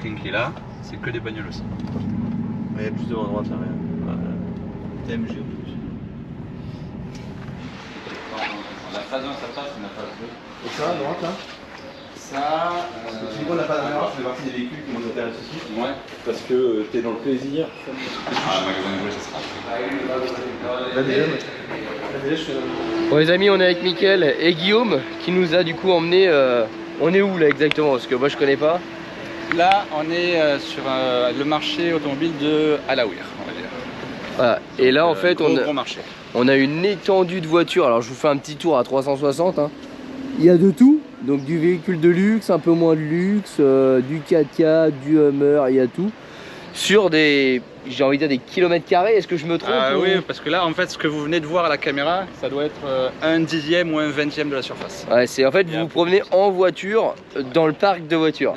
parking qui est là, c'est que des bagnoles aussi. Il y a plus de à droite là. TMG. La phase 1 ça passe, mais la phase 2. Et ça, à droite là Ça. Tu dis quoi, la phase 1, ça fait partie des véhicules qui nous intéressent aussi. Ouais. Parce que t'es dans le plaisir. Ah, le magasin de jouets, ça sera. Là déjà, je suis. Bon les amis, on est avec Mickaël et Guillaume qui nous a du coup emmené. On est où là exactement? Parce que moi je connais pas. Là, on est sur le marché automobile de Alaouir, on va dire. Voilà. Et là en fait gros marché. on a une étendue de voitures. Alors je vous fais un petit tour à 360 hein. Il y a de tout, donc du véhicule de luxe, un peu moins de luxe, du 4x4, du Hummer, il y a tout. Sur des, j'ai envie de dire des kilomètres carrés, est-ce que je me trompe ou... Oui, parce que là, en fait, ce que vous venez de voir à la caméra, ça doit être un dixième ou un vingtième de la surface. Ouais, c'est en fait, vous vous promenez en voiture dans le parc de voitures.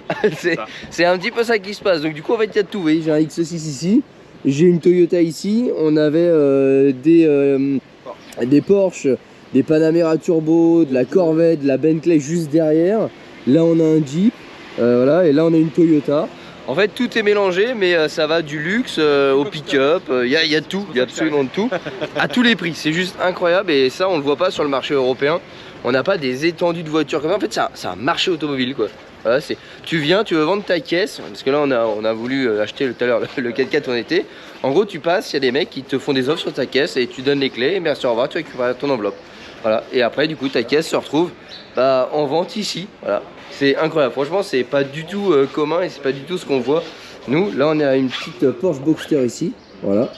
C'est un petit peu ça qui se passe. Donc du coup, en fait, il y a de tout. Vous voyez, j'ai un X6 ici, j'ai une Toyota ici, on avait des Porsche, des Panamera Turbo, de la Corvette, de la Bentley juste derrière. Là, on a un Jeep, voilà, et là, on a une Toyota. En fait, tout est mélangé, mais ça va du luxe au pick-up. Il y a tout, il y a absolument de tout, à tous les prix. C'est juste incroyable et ça, on le voit pas sur le marché européen. On n'a pas des étendues de voitures comme ça. En fait, c'est un marché automobile, quoi. Voilà, tu viens, tu veux vendre ta caisse, parce que là, on a voulu acheter tout à l'heure le 4x4 où on était. En gros, tu passes, il y a des mecs qui te font des offres sur ta caisse et tu donnes les clés et merci, au revoir, tu récupères ton enveloppe. Voilà. Et après, du coup, ta caisse se retrouve en vente ici. Voilà. C'est incroyable, franchement c'est pas du tout commun et c'est pas du tout ce qu'on voit. Nous, là on est à une petite Porsche Boxster ici, voilà.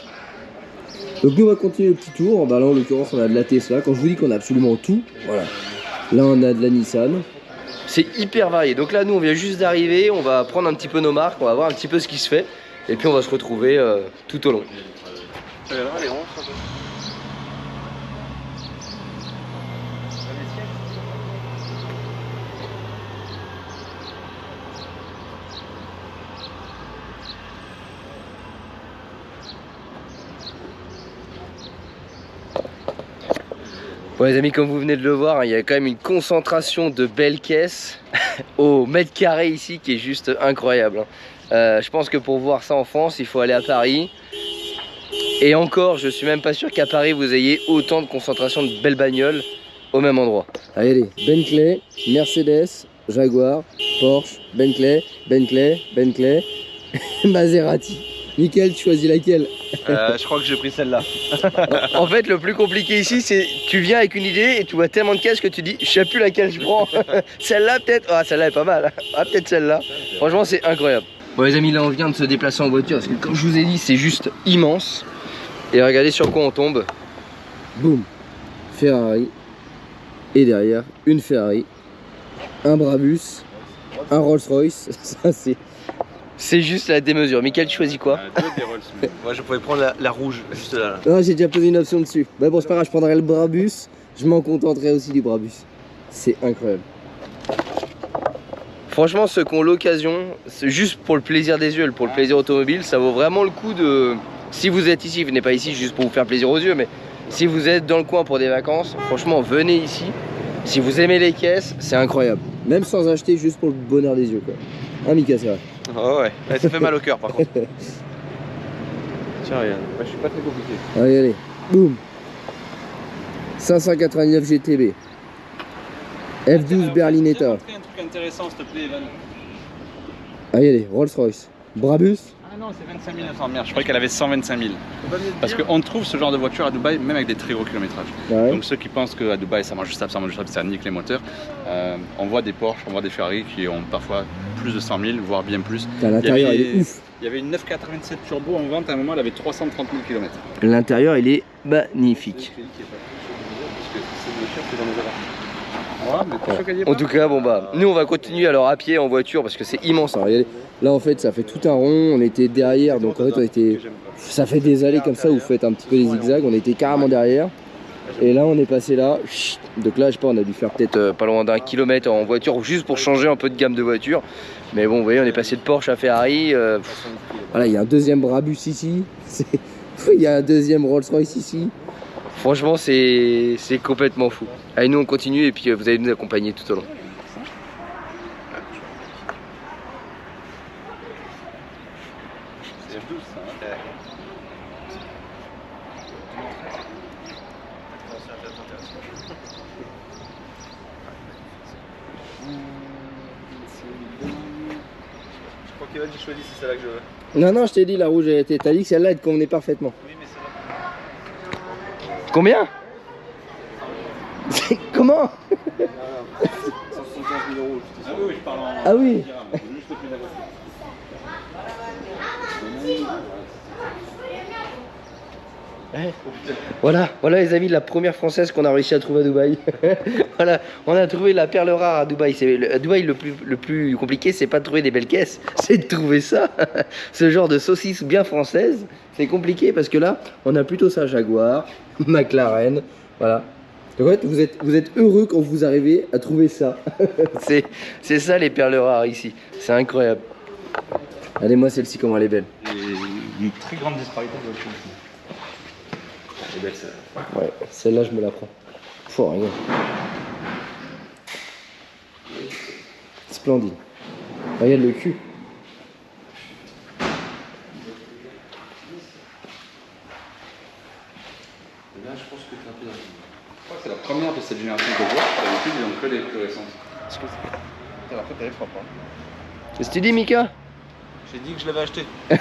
Donc nous on va continuer le petit tour, bah là en l'occurrence on a de la Tesla, quand je vous dis qu'on a absolument tout, voilà. Là on a de la Nissan, c'est hyper varié. Donc là nous on vient juste d'arriver, on va prendre un petit peu nos marques, on va voir un petit peu ce qui se fait et puis on va se retrouver tout au long. Bon les amis, comme vous venez de le voir, il y a quand même une concentration de belles caisses au mètre carré ici qui est juste incroyable. Je pense que pour voir ça en France, il faut aller à Paris. Et encore, je suis même pas sûr qu'à Paris vous ayez autant de concentration de belles bagnoles au même endroit. Allez, Bentley, Mercedes, Jaguar, Porsche, Bentley, Maserati. Mickaël, tu choisis laquelle? Je crois que j'ai pris celle-là. En fait, le plus compliqué ici, c'est tu viens avec une idée et tu vois tellement de caisses que tu dis, je sais plus laquelle je prends. Celle-là peut-être, ah celle-là est pas mal. Ah peut-être celle-là. Franchement, c'est incroyable. Bon les amis, là on vient de se déplacer en voiture parce que comme je vous ai dit, c'est juste immense. Et regardez sur quoi on tombe. Boum, Ferrari. Et derrière, une Ferrari, un Brabus, un Rolls-Royce. Ça c'est juste la démesure. Mickaël, tu choisis quoi? Des Rolls. Moi je pouvais prendre la rouge, juste là. Non, j'ai déjà posé une option dessus. Bah bon, c'est pas grave, je prendrai le Brabus. Je m'en contenterai aussi du Brabus. C'est incroyable. Franchement, ceux qui ont l'occasion, c'est juste pour le plaisir des yeux, pour le plaisir automobile, ça vaut vraiment le coup de... Si vous êtes ici, vous n'êtes pas ici juste pour vous faire plaisir aux yeux, mais si vous êtes dans le coin pour des vacances, franchement, venez ici. Si vous aimez les caisses, c'est incroyable. Même sans acheter, juste pour le bonheur des yeux, quoi. Hein, Mika, c'est vrai. Oh ouais, ça fait mal au cœur par contre. Tiens, regarde, moi, je suis pas très compliqué. Allez, allez, boum. 599 GTB. F12 Berlinetta. Un truc intéressant, s'il te plaît, Evan. Allez, allez, Rolls-Royce. Brabus. Ah non, c'est 25 900, merde, je croyais qu'elle avait 125 000. Parce qu'on trouve ce genre de voiture à Dubaï, même avec des très gros kilométrages. Ouais. Donc ceux qui pensent qu'à Dubaï ça mange stable, ça nique les moteurs, on voit des Porsche, on voit des Ferrari qui ont parfois plus de 100 000, voire bien plus. L'intérieur il est ouf. Il y avait une 987 Turbo en vente à un moment, elle avait 330 000 km. L'intérieur il est magnifique. En tout cas, bon bah, nous on va continuer alors à pied, en voiture, parce que c'est immense. Alors, regardez, là en fait ça fait tout un rond, on était derrière, donc en fait on était... Ça fait des allées comme ça, vous faites un petit peu des zigzags, on était carrément derrière. Et là on est passé là, donc là je sais pas, on a dû faire peut-être pas loin d'1 kilomètre en voiture, juste pour changer un peu de gamme de voiture. Mais bon, vous voyez, on est passé de Porsche à Ferrari. Voilà, il y a un deuxième Brabus ici, il y a un deuxième Rolls-Royce ici. Franchement, c'est complètement fou. Allez, nous on continue et puis vous allez nous accompagner tout au long. C'est F12 ça. Hein. Je crois qu'Evan j'ai choisi, c'est celle-là que je veux. Non, non, je t'ai dit la rouge, elle était t'as dit que celle-là, elle te convenait parfaitement. Oui, mais celle-là. Combien? Comment? 175 000 €. Ah oui, je parle en. Ah oui. Juste le prix de la voiture. Voilà, voilà les amis, la première française qu'on a réussi à trouver à Dubaï. Voilà, on a trouvé la perle rare à Dubaï. À Dubaï, le plus compliqué, c'est pas de trouver des belles caisses, c'est de trouver ça. Ce genre de saucisse bien française, c'est compliqué parce que là, on a plutôt ça, Jaguar, McLaren, voilà. Donc en fait, vous êtes heureux quand vous arrivez à trouver ça. C'est ça les perles rares ici, c'est incroyable. Allez, moi celle-ci, comment elle est belle. Et une très grande disparité de voiture. Elle est belle celle-là. Ouais, celle-là, je me la prends. Faut rien. Splendide. Regarde le cul. Là, je pense que tu as un peu d'argent. Je crois que c'est la première de cette génération de voitures. D'habitude, ils ont que les plus récentes. Putain, après, t'avais frappe. Hein. Qu'est-ce que tu dis, Mika? J'ai dit que je l'avais acheté. J'ai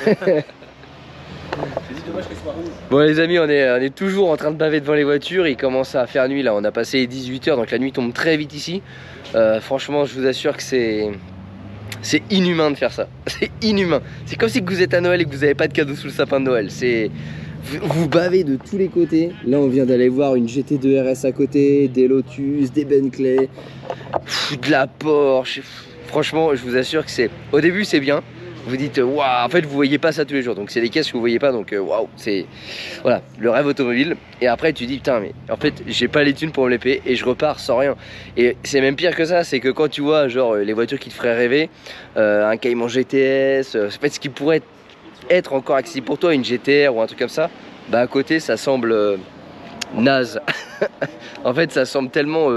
dit dommage qu'elle soit rouge. Bon les amis, on est toujours en train de baver devant les voitures. Il commence à faire nuit là, on a passé les 18 h, donc la nuit tombe très vite ici. Franchement, je vous assure que c'est inhumain de faire ça. C'est inhumain. C'est comme si vous êtes à Noël et que vous n'avez pas de cadeau sous le sapin de Noël. Vous bavez de tous les côtés. Là, on vient d'aller voir une GT2 RS à côté, des Lotus, des Bentley, de la Porsche. Franchement, je vous assure que au début, c'est bien. Vous dites waouh, en fait vous voyez pas ça tous les jours, donc c'est des caisses que vous voyez pas, donc waouh, c'est voilà le rêve automobile. Et après tu dis putain, mais en fait j'ai pas les thunes pour me les payer et je repars sans rien. Et c'est même pire que ça, c'est que quand tu vois genre les voitures qui te feraient rêver, un Cayman GTS, en fait ce qui pourrait être encore accessible pour toi, une GTR ou un truc comme ça, bah à côté ça semble naze. En fait ça semble tellement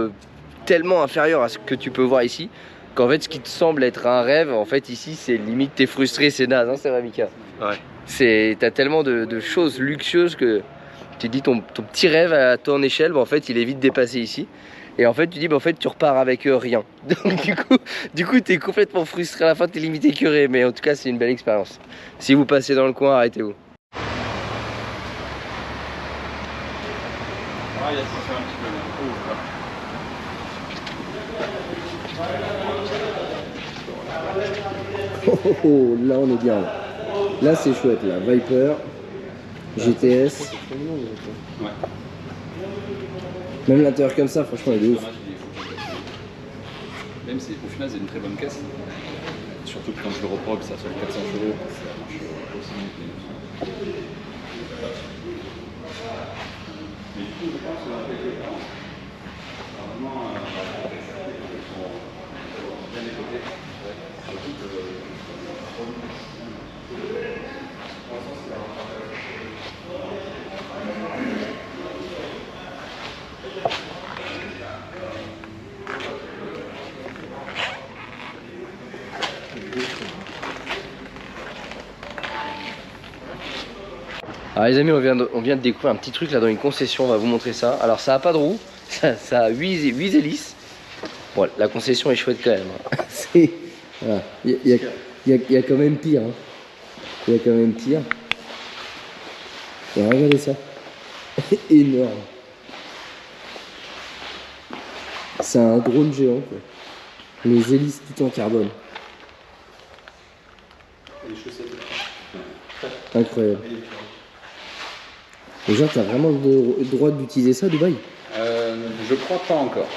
inférieur à ce que tu peux voir ici, qu'en fait ce qui te semble être un rêve, en fait ici c'est limite t'es frustré, c'est naze, hein, c'est vrai Mika? Ouais. T'as tellement de choses luxueuses que tu te dis ton petit rêve à ton échelle, bah, en fait il est vite dépassé ici. Et en fait tu dis bah, en fait tu repars avec rien. Donc du coup t'es complètement frustré à la fin, t'es limite écœuré, mais en tout cas c'est une belle expérience. Si vous passez dans le coin, arrêtez-vous. Ah, il y a ça fait un petit peu là. Oh, oh, oh, là on est bien là. Là c'est chouette là, Viper, GTS. Ouais. Même l'intérieur comme ça, franchement il est ouf. Même si au final c'est une très bonne caisse. Surtout que quand je le reprends, que ça soit 400 €, ça marche aussi bien. Mais du coup, je pense que dans quelques temps, vraiment, bien développé. Surtout que Alors les amis, on vient de découvrir un petit truc là dans une concession, on va vous montrer ça. Alors ça a pas de roue, ça a 8 hélices. Bon, la concession est chouette quand même. Hein. Voilà. Il y a quand même pire. Hein. Il y a quand même pire. Et regardez ça. Énorme. C'est un drone géant quoi. Les hélices tout en carbone. les chaussettes. Incroyable. Et genre, t'as vraiment le droit d'utiliser ça à Dubaï? Je crois pas encore.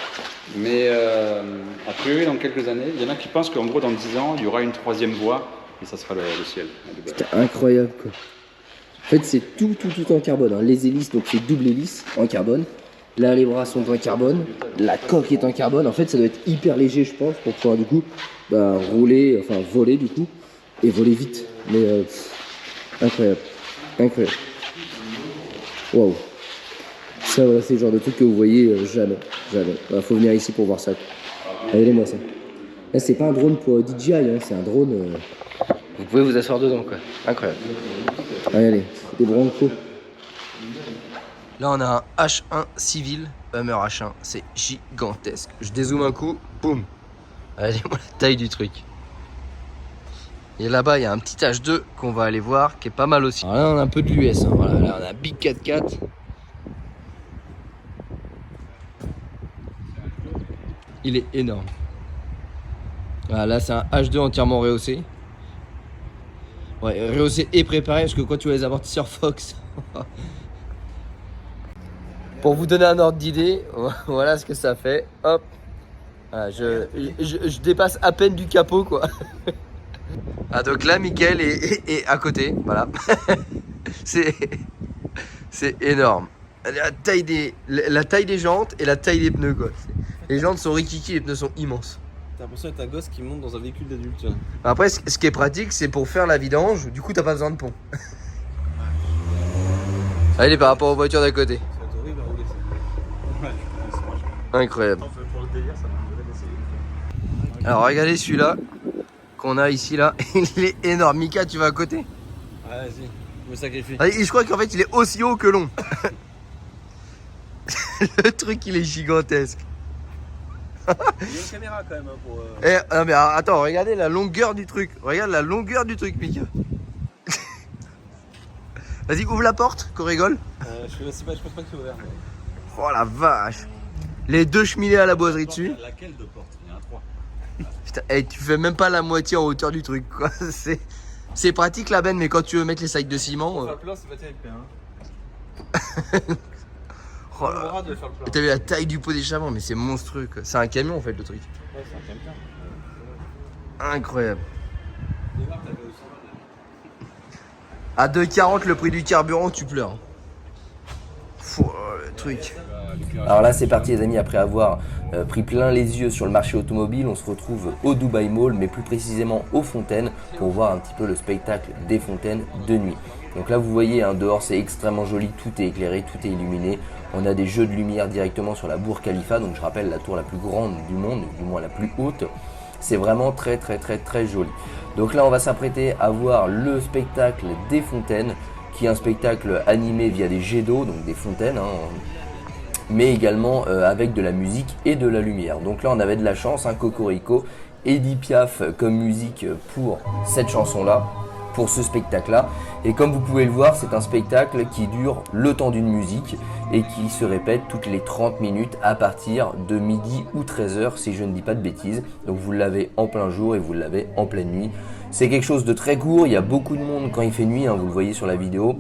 Mais a priori, dans quelques années, il y en a qui pensent qu'en gros, dans 10 ans, il y aura une troisième voie et ça sera le ciel à Dubaï. Putain, incroyable quoi. En fait, c'est tout en carbone. Hein. Les hélices, donc c'est double hélice en carbone. Là, les bras sont en carbone. La coque est en carbone. En fait, ça doit être hyper léger, je pense, pour pouvoir du coup rouler, enfin voler du coup, et voler vite. Mais incroyable. Incroyable. Waouh. Ça, voilà, c'est le genre de truc que vous voyez jamais. Jamais. Bah, faut venir ici pour voir ça. Regardez-moi ça. Là, c'est pas un drone pour DJI, hein, c'est un drone Vous pouvez vous asseoir dedans, quoi. Incroyable. Allez, des broncos. Là, on a un H1 civil, Hummer H1. C'est gigantesque. Je dézoome un coup, boum. Regardez-moi la taille du truc. Et là-bas, il y a un petit H2 qu'on va aller voir, qui est pas mal aussi. Alors là, on a un peu de l'US. Hein. Voilà, là, on a un Big 4x4. Il est énorme. Voilà, là, c'est un H2 entièrement rehaussé. Ouais, rehaussé et préparé, parce que quand tu vois les amortisseurs Fox... Pour vous donner un ordre d'idée, voilà ce que ça fait. Hop. Voilà, je dépasse à peine du capot, quoi. Ah, donc là, Mickaël est à côté. Voilà. C'est énorme. La taille des jantes et la taille des pneus, quoi. Les jantes sont rikiki, les pneus sont immenses. T'as l'impression d'être un gosse qui monte dans un véhicule d'adulte, tu vois. Après, ce qui est pratique, c'est pour faire la vidange. Du coup, t'as pas besoin de pont. Allez, par rapport aux voitures d'à côté. C'est horrible à rouler, ça. Ouais, c'est franchement. Incroyable. Pour le délire, ça m'a donné d'essayer. Alors, regardez celui-là qu'on a ici, là. Il est énorme. Mika, tu vas à côté? Ouais, vas-y, je me sacrifie. Ah, et je crois qu'en fait, il est aussi haut que long. Le truc, il est gigantesque. Il y a une caméra quand même, hein, pour. Non mais attends, regardez la longueur du truc. Regarde la longueur du truc, Mika. Vas-y, ouvre la porte, qu'on rigole. Je pense pas que c'est ouvert. Mais... Oh la vache. Les deux cheminées à la boiserie dessus. Laquelle de porte? Il y en a 3. Putain, hey, tu fais même pas la moitié en hauteur du truc, quoi. C'est pratique la benne, mais quand tu veux mettre les sacs de ciment. Faire le plein, c'est pas terrible, hein. Oh là là. T'as vu la taille du pot d'échappement, mais c'est monstrueux, quoi. C'est un camion en fait, le truc. Ouais, c'est un camion. Incroyable. À 2,40 le prix du carburant, tu pleures. Fou, le truc. Alors là, c'est parti les amis, après avoir pris plein les yeux sur le marché automobile, on se retrouve au Dubai Mall, mais plus précisément aux Fontaines, pour voir un petit peu le spectacle des fontaines de nuit. Donc là, vous voyez, hein, dehors, c'est extrêmement joli, tout est éclairé, tout est illuminé. On a des jeux de lumière directement sur la Burj Khalifa, donc je rappelle la tour la plus grande du monde, du moins la plus haute. C'est vraiment très joli. Donc là, on va s'apprêter à voir le spectacle des fontaines, qui est un spectacle animé via des jets d'eau, donc des fontaines, hein, mais également avec de la musique et de la lumière. Donc là, on avait de la chance, hein, Cocorico, Edith Piaf comme musique pour cette chanson-là, pour ce spectacle-là. Et comme vous pouvez le voir, c'est un spectacle qui dure le temps d'une musique et qui se répète toutes les 30 minutes à partir de midi ou 13h, si je ne dis pas de bêtises. Donc vous l'avez en plein jour et vous l'avez en pleine nuit. C'est quelque chose de très court, il y a beaucoup de monde quand il fait nuit, hein, vous le voyez sur la vidéo.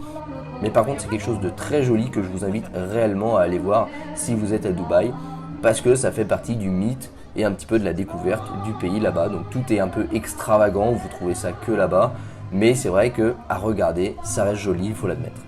Mais par contre, c'est quelque chose de très joli que je vous invite réellement à aller voir si vous êtes à Dubaï, parce que ça fait partie du mythe et un petit peu de la découverte du pays là-bas. Donc tout est un peu extravagant, vous trouvez ça que là-bas, mais c'est vrai que à regarder, ça reste joli, il faut l'admettre.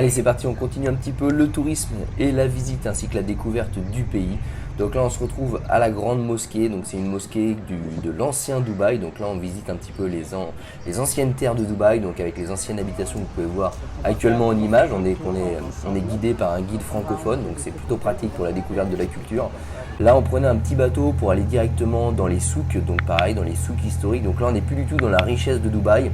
Allez, c'est parti, on continue un petit peu le tourisme et la visite ainsi que la découverte du pays. Donc là, on se retrouve à la grande mosquée. Donc c'est une mosquée de l'ancien Dubaï. Donc là, on visite un petit peu les anciennes terres de Dubaï, donc avec les anciennes habitations que vous pouvez voir actuellement en image. On est guidé par un guide francophone, donc c'est plutôt pratique pour la découverte de la culture. Là, on prenait un petit bateau pour aller directement dans les souks, donc pareil, dans les souks historiques. Donc là, on n'est plus du tout dans la richesse de Dubaï.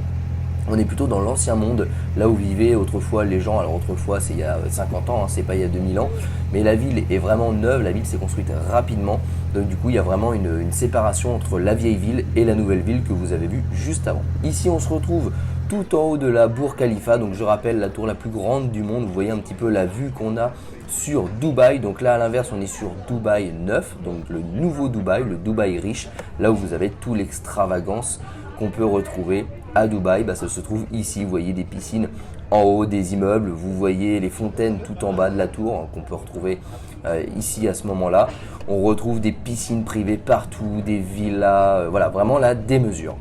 On est plutôt dans l'ancien monde, là où vivaient autrefois les gens. Alors autrefois c'est il y a 50 ans, hein, c'est pas il y a 2000 ans. Mais la ville est vraiment neuve, la ville s'est construite rapidement. Donc du coup il y a vraiment une séparation entre la vieille ville et la nouvelle ville que vous avez vue juste avant. Ici on se retrouve tout en haut de la Burj Khalifa. Donc je rappelle, la tour la plus grande du monde. Vous voyez un petit peu la vue qu'on a sur Dubaï. Donc là à l'inverse on est sur Dubaï 9, donc le nouveau Dubaï, le Dubaï riche. Là où vous avez tout l'extravagance qu'on peut retrouver à Dubaï, ça se trouve ici. Vous voyez des piscines en haut des immeubles, vous voyez les fontaines tout en bas de la tour, qu'on peut retrouver ici à ce moment-là. On retrouve des piscines privées partout, des villas, voilà, vraiment la démesure.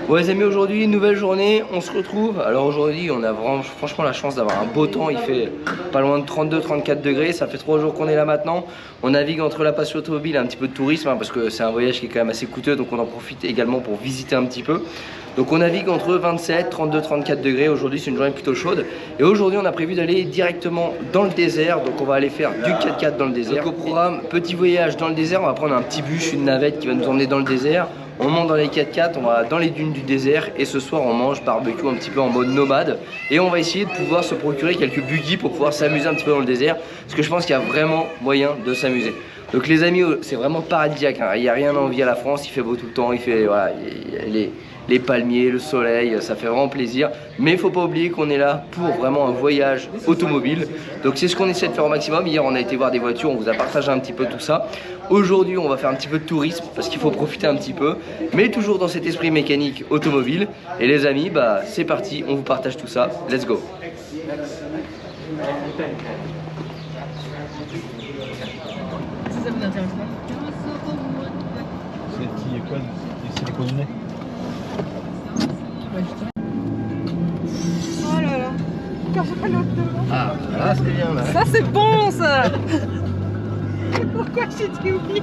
Bon les amis, aujourd'hui nouvelle journée, on se retrouve. Alors aujourd'hui on a vraiment, franchement la chance d'avoir un beau temps. Il fait pas loin de 32-34 degrés, ça fait 3 jours qu'on est là maintenant. On navigue entre la passion automobile et un petit peu de tourisme, parce que c'est un voyage qui est quand même assez coûteux, donc on en profite également pour visiter un petit peu. Donc on navigue entre 27, 32, 34 degrés. Aujourd'hui c'est une journée plutôt chaude. Et aujourd'hui on a prévu d'aller directement dans le désert. Donc on va aller faire du 4x4 dans le désert. Donc au programme, petit voyage dans le désert. On va prendre un petit bus, une navette qui va nous emmener dans le désert. On monte dans les 4x4, on va dans les dunes du désert. Et ce soir on mange barbecue un petit peu en mode nomade. Et on va essayer de pouvoir se procurer quelques buggy pour pouvoir s'amuser un petit peu dans le désert. Parce que je pense qu'il y a vraiment moyen de s'amuser. Donc les amis, c'est vraiment paradisiaque, hein. Il n'y a rien à envier à la France, il fait beau tout le temps, il fait voilà, les palmiers, le soleil, ça fait vraiment plaisir. Mais il ne faut pas oublier qu'on est là pour vraiment un voyage automobile. Donc c'est ce qu'on essaie de faire au maximum. Hier on a été voir des voitures, on vous a partagé un petit peu tout ça. Aujourd'hui on va faire un petit peu de tourisme parce qu'il faut profiter un petit peu. Mais toujours dans cet esprit mécanique automobile. Et les amis, c'est parti, on vous partage tout ça. Let's go. Ça vous intéresse pas? C'est quoi? C'est les coordonnées? Oh là là. Car j'ai pas l'autre devant. Ah, là c'est bien là. Ça c'est bon ça. Pourquoi j'ai dit oui?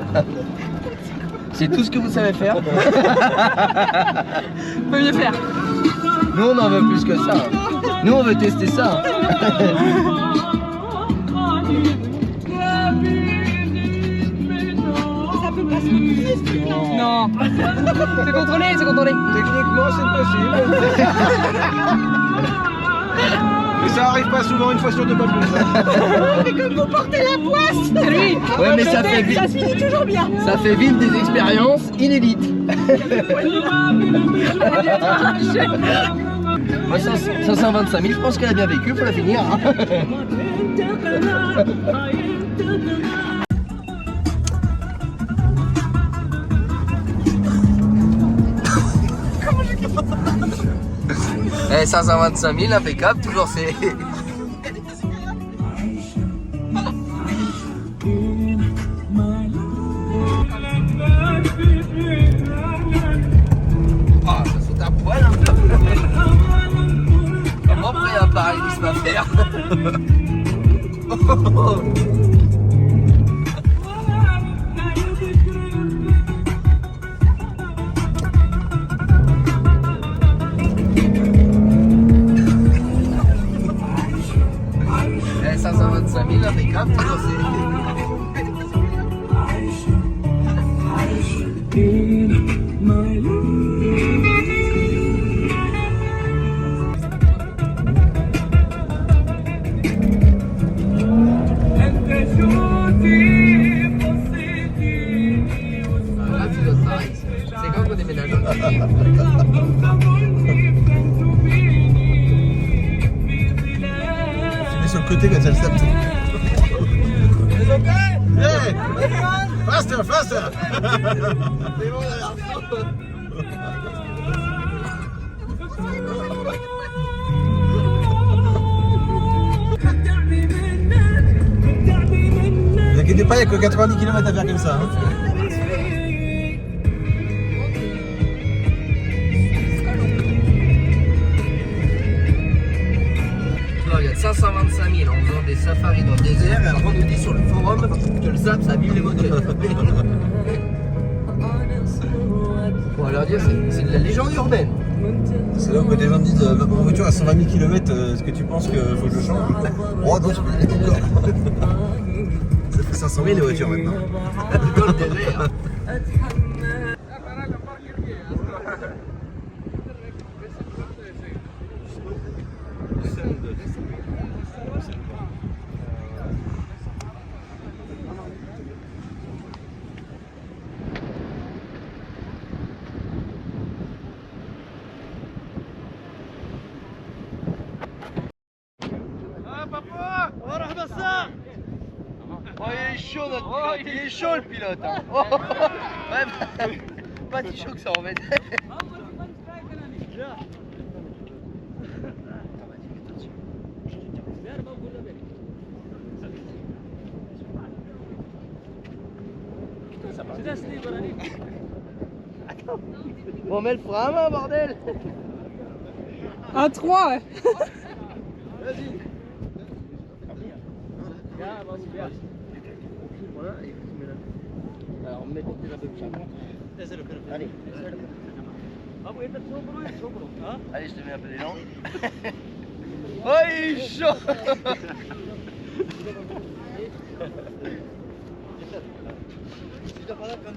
C'est tout ce que vous savez faire. On peut mieux faire. Nous on en veut plus que ça. Nous on veut tester ça. Non. C'est contrôlé, c'est contrôlé. Techniquement, c'est possible. Mais ça arrive pas souvent, une fois sur deux, pas plus. Mais comme vous portez la poisse. C'est lui. Ouais, mais ça fait Ça se finit toujours bien. Ça fait vivre des expériences inédites. Moi, 525 000, je pense qu'elle a bien vécu, faut la finir. Hein. Eh, 525 000, impeccable, toujours c'est... Ah, ça saute à poil un peu. Comment prêt à parallélisme à faire? Eh, 525 000, impeccable, toujours c'est... C'est quand qu'on déménage. Tu mets sur le côté quand ça le tape. Hey! Faster, faster! Ne inquiétez pas, il n'y a que 90 km à faire comme ça. Hein. 525 000 en faisant des safaris dans le désert et après on nous dit sur le forum que le sable ça abîme les moteurs. Bon, alors dire, c'est de la légende urbaine. C'est là où des gens me disent ma voiture à 120 000 km, est-ce que tu penses qu'il faut que je change? Oh non, je peux pas. Ça fait 500 000 les voitures maintenant. Dans le désert. Oh, il est chaud notre pilote, il est chaud le pilote hein. Oh, ouais, pas si chaud que ça en fait. Bon, on met le frein à main, bordel. À 3, ouais. Vas-y. Voilà, et vous mettez là. Alors, mettez la peu de allez. Allez, je te mets un peu d'élan. Oh, il est chaud.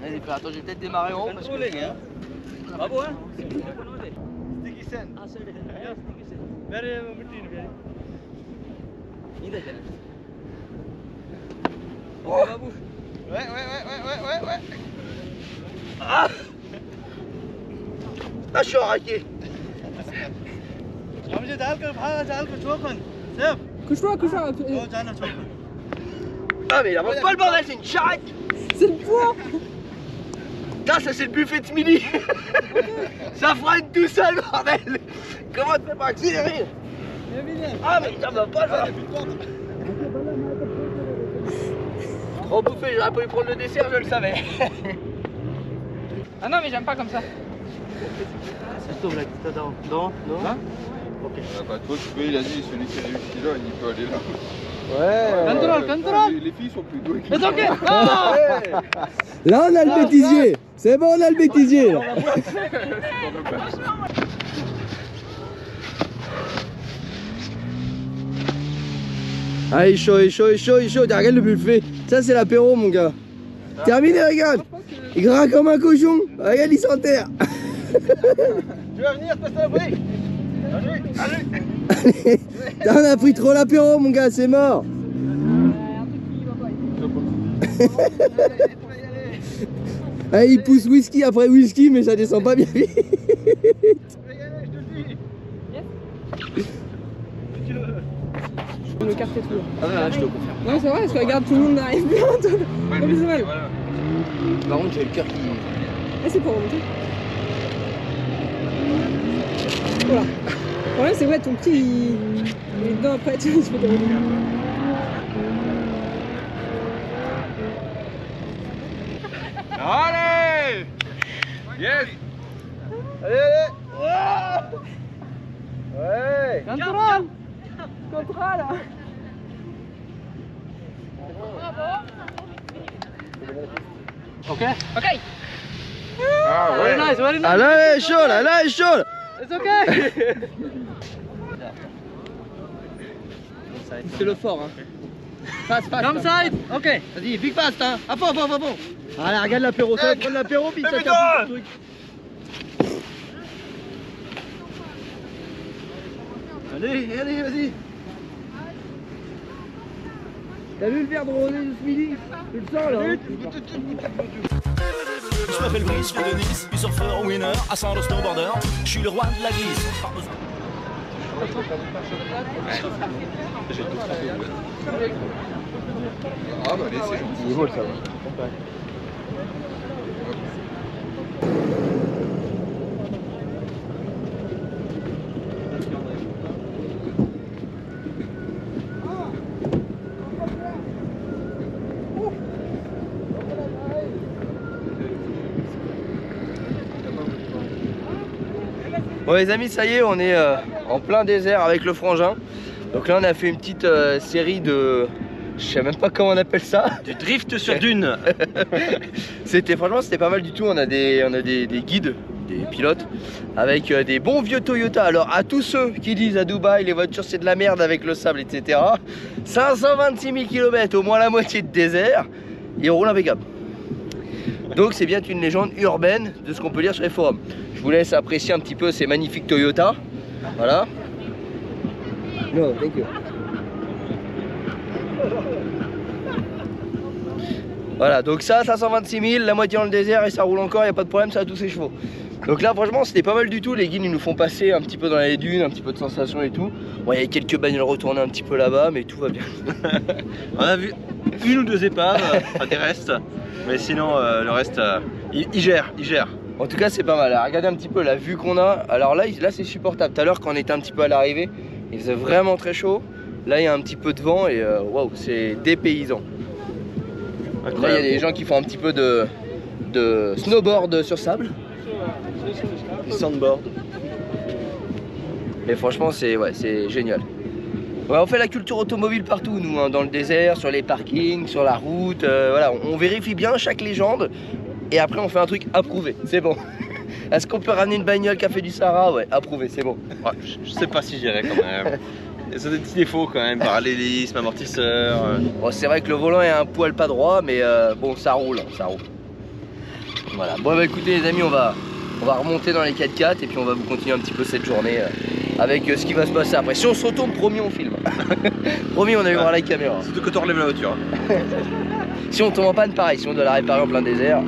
Allez, attends, je vais peut-être démarrer en haut parce que... Sticky sand. Oh. Ouais. Ah, je suis enraqué. Couche-toi, couche-toi. Ah, mais il avance pas le bordel, c'est une charrette. C'est le poids. Putain, ça c'est le buffet de ce midi. Ça freine tout seul, bordel. Comment tu fais pour accélérer? Ah, mais ça va pas ça. Trop bouffé, j'aurais pas pu prendre le dessert, je le savais. Ah non, mais j'aime pas comme ça. Ça se tombe là, non. Hein? Ok. Bah toi tu peux, il a dit celui qui réussit là, il peut aller là. Ouais. Contrôle. Les filles sont plus douées que C'est ok. Ah Là on a le bêtisier. C'est bon, on a le bêtisier. Là. Ah, il est chaud. Regarde le buffet. Ça c'est l'apéro mon gars. Terminé, regarde. Il gras comme un cochon. Regarde, il s'enterre. Tu vas venir, passer un bruit. Allez. On a pris trop l'apéro mon gars, c'est mort. Ah, il pousse whisky après whisky, mais ça descend pas bien vite. Je me carte tout. Ah ouais, je te confirme. Non, c'est vrai, parce que regarde, tout le monde n'arrive bien. Pas plus mal. Par contre, j'ai le cœur qui... Ah, c'est pour remonter. Voilà. Le problème, c'est ouais, ton pied, il est dedans après, tu se fait dérouler. Allez! Yes! Allez. Ouais. Contrôle. Contrôle. Ok. Ok. Ah ouais! Nice, very nice. Ah là, elle est chaude, là, elle est chaude. It's okay. C'est le fort, hein. Fast. Come side. Ok. Vas-y, big fast, hein. À fond. Allez, regarde l'apéro, ça va prendre l'apéro, puis ça putain. tape le truc. Allez, vas-y. T'as vu le verre de rosé de ce midi? Tu le sens, là hein? Je m'appelle Brice, je viens de Nice, du surfeur winner, à Saint-Lô snowboarder, je suis le roi de la glisse. Ah bah allez, c'est gentil. Il est beau, ça va. Bon les amis, ça y est, on est en plein désert avec le frangin. Donc là on a fait une petite série de... Je sais même pas comment on appelle ça. Du drift sur dune. Franchement c'était pas mal du tout. On a des guides, des pilotes avec des bons vieux Toyota. Alors à tous ceux qui disent à Dubaï les voitures c'est de la merde avec le sable etc. 526 000 km, au moins la moitié de désert, ils roulent impeccable. Donc c'est bien une légende urbaine de ce qu'on peut lire sur les forums. Je vous laisse apprécier un petit peu ces magnifiques Toyota. Voilà. No, thank you. Voilà, donc ça 526 000, la moitié dans le désert et ça roule encore, il n'y a pas de problème, ça a tous ses chevaux. Donc là franchement c'était pas mal du tout, les guides ils nous font passer un petit peu dans les dunes, un petit peu de sensations et tout. Bon il y a quelques bagnoles retournées un petit peu là-bas mais tout va bien. On a vu une ou deux épaves, enfin des restes, mais sinon le reste il gère. En tout cas c'est pas mal, alors, regardez un petit peu la vue qu'on a. Alors là c'est supportable, tout à l'heure quand on était un petit peu à l'arrivée, il faisait vraiment très chaud. Là il y a un petit peu de vent et waouh c'est dépaysant. Là il y a des gens qui font un petit peu de snowboard sur sable. Du sandboard. Et franchement c'est génial. Ouais, on fait la culture automobile partout nous, hein, dans le désert, sur les parkings, sur la route, voilà, on vérifie bien chaque légende et après on fait un truc approuvé, c'est bon. Est-ce qu'on peut ramener une bagnole qui a fait du Sahara? Ouais, approuvé, c'est bon. Ouais, je sais pas si j'irais quand même. Ça a des petits défauts quand même, parallélisme, amortisseur. Bon, c'est vrai que le volant est un poil pas droit mais bon ça roule, hein, ça roule. Voilà, bon bah écoutez les amis, on va remonter dans les 4x4 et puis on va vous continuer un petit peu cette journée avec ce qui va se passer après. Si on se retourne, promis on filme. Promis on a eu voir la caméra. Surtout quand on relève la voiture. Si on tombe en panne pareil, si on doit la réparer en plein désert.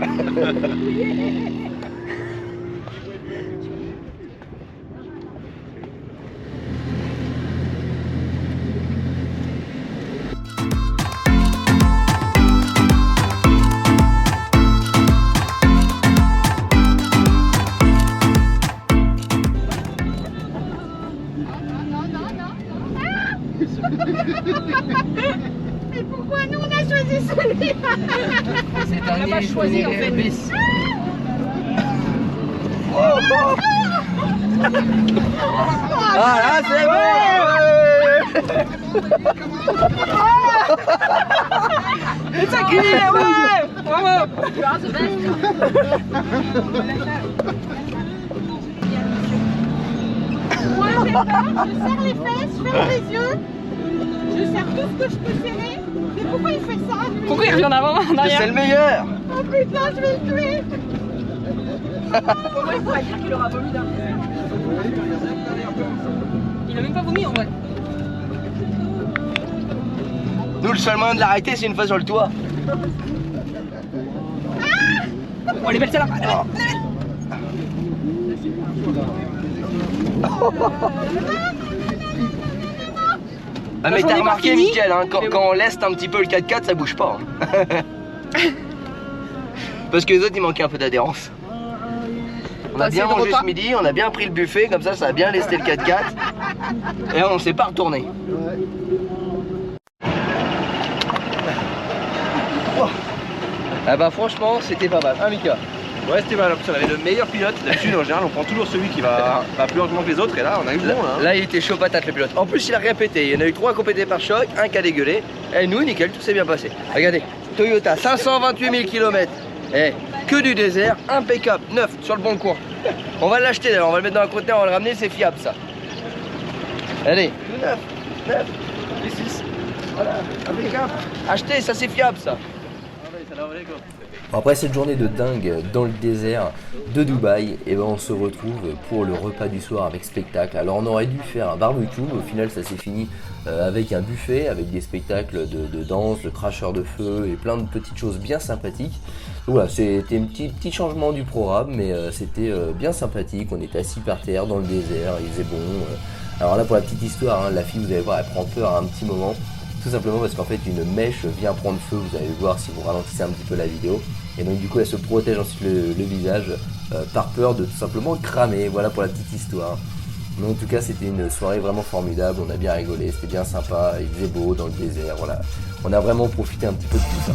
Mais pourquoi nous on a choisi celui-là? C'est un pas choisi en fait. Ah là c'est bon. C'est ça qui est, ouais. Bravo. Moi j'ai peur, je serre les fesses, je ferme les yeux, je serre tout ce que je peux serrer. Mais pourquoi il fait ça lui? Pourquoi il revient en avant, en arrière? C'est le meilleur. Oh putain, je vais le tuer. Comment il pourrait dire qu'il aura vomi d'un coup? Il a même pas vomi en vrai. Nous le seul moyen de l'arrêter c'est une fois sur le toit. Oh les belles celle-là. Ah mais journée t'as pas remarqué finie. Mickaël, hein, quand on laisse un petit peu le 4x4 ça bouge pas. Hein. Parce que les autres il manquait un peu d'adhérence. On a bien mangé ce midi, on a bien pris le buffet, comme ça ça a bien lesté le 4x4. Et on s'est pas retourné. Oh. Ah bah franchement c'était pas mal, hein Mika? Ouais, c'était mal. En plus, on avait le meilleur pilote. D'habitude, en général, on prend toujours celui qui va plus lentement que les autres. Et là, on a eu le bon. Là, il était chaud patate le pilote. En plus, il a rien pété. Il y en a eu 3 qui ont pété par choc, un qui a dégueulé. Et nous, nickel, tout s'est bien passé. Regardez, Toyota, 528 000 km. Eh, que du désert, impeccable, neuf, sur le bon coin. On va l'acheter d'ailleurs, on va le mettre dans un conteneur, on va le ramener, c'est fiable ça. Allez, tout neuf, les 6. Voilà, impeccable. Achetez, ça c'est fiable ça. Après cette journée de dingue dans le désert de Dubaï, et ben on se retrouve pour le repas du soir avec spectacle. Alors on aurait dû faire un barbecue, mais au final ça s'est fini avec un buffet, avec des spectacles de danse, de cracheurs de feu et plein de petites choses bien sympathiques. Donc voilà, c'était un petit changement du programme, mais c'était bien sympathique. On était assis par terre dans le désert, il faisait bon. Alors là pour la petite histoire, hein, la fille vous allez voir elle prend peur à un petit moment. Tout simplement parce qu'en fait une mèche vient prendre feu, vous allez le voir si vous ralentissez un petit peu la vidéo. Et donc du coup elle se protège ensuite le visage par peur de tout simplement cramer. Voilà pour la petite histoire. Mais en tout cas c'était une soirée vraiment formidable, on a bien rigolé, c'était bien sympa, il faisait beau dans le désert, voilà. On a vraiment profité un petit peu de tout ça.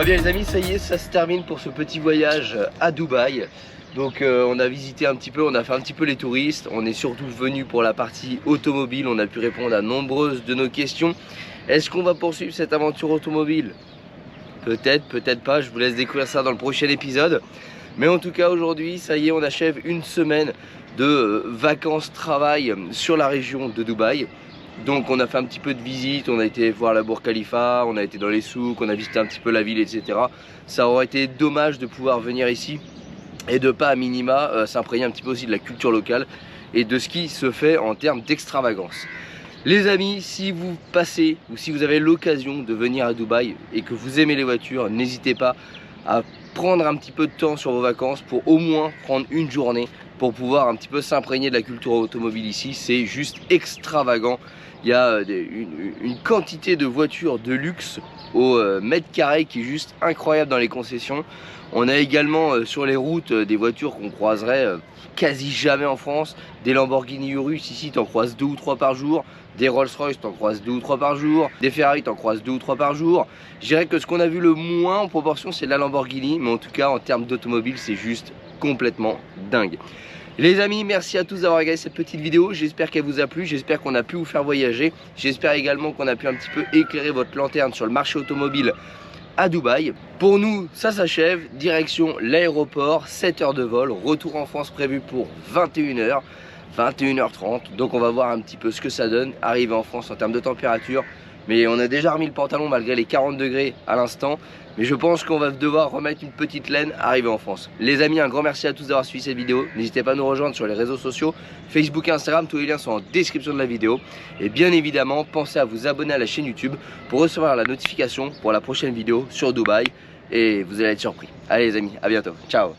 bien les amis, ça y est, ça se termine pour ce petit voyage à Dubaï. Donc on a visité un petit peu, on a fait un petit peu les touristes. On est surtout venu pour la partie automobile. On a pu répondre à nombreuses de nos questions. Est-ce qu'on va poursuivre cette aventure automobile? Peut-être, peut-être pas. Je vous laisse découvrir ça dans le prochain épisode. Mais en tout cas aujourd'hui, ça y est, on achève une semaine de vacances-travail sur la région de Dubaï. Donc on a fait un petit peu de visite, on a été voir la Burj Khalifa, on a été dans les souks, on a visité un petit peu la ville, etc. Ça aurait été dommage de pouvoir venir ici et de pas à minima s'imprégner un petit peu aussi de la culture locale et de ce qui se fait en termes d'extravagance. Les amis, si vous passez ou si vous avez l'occasion de venir à Dubaï et que vous aimez les voitures, n'hésitez pas à prendre un petit peu de temps sur vos vacances pour au moins prendre une journée pour pouvoir un petit peu s'imprégner de la culture automobile ici. C'est juste extravagant. Il y a une quantité de voitures de luxe au mètre carré qui est juste incroyable dans les concessions. On a également sur les routes des voitures qu'on croiserait quasi jamais en France. Des Lamborghini Urus, ici t'en croises 2 ou 3 par jour. Des Rolls Royce, t'en croises 2 ou 3 par jour. Des Ferrari, t'en croises 2 ou 3 par jour. Je dirais que ce qu'on a vu le moins en proportion, c'est la Lamborghini. Mais en tout cas, en termes d'automobile, c'est juste complètement dingue. Les amis, merci à tous d'avoir regardé cette petite vidéo. J'espère qu'elle vous a plu. J'espère qu'on a pu vous faire voyager. J'espère également qu'on a pu un petit peu éclairer votre lanterne sur le marché automobile à Dubaï. Pour nous, ça s'achève. Direction l'aéroport, 7 heures de vol. Retour en France prévu pour 21h. 21h30, donc on va voir un petit peu ce que ça donne, arriver en France en termes de température. Mais on a déjà remis le pantalon malgré les 40 degrés à l'instant. Mais je pense qu'on va devoir remettre une petite laine arriver en France. Les amis, un grand merci à tous d'avoir suivi cette vidéo. N'hésitez pas à nous rejoindre sur les réseaux sociaux, Facebook et Instagram, tous les liens sont en description de la vidéo. Et bien évidemment, pensez à vous abonner à la chaîne YouTube pour recevoir la notification pour la prochaine vidéo sur Dubaï. Et vous allez être surpris. Allez les amis, à bientôt, ciao.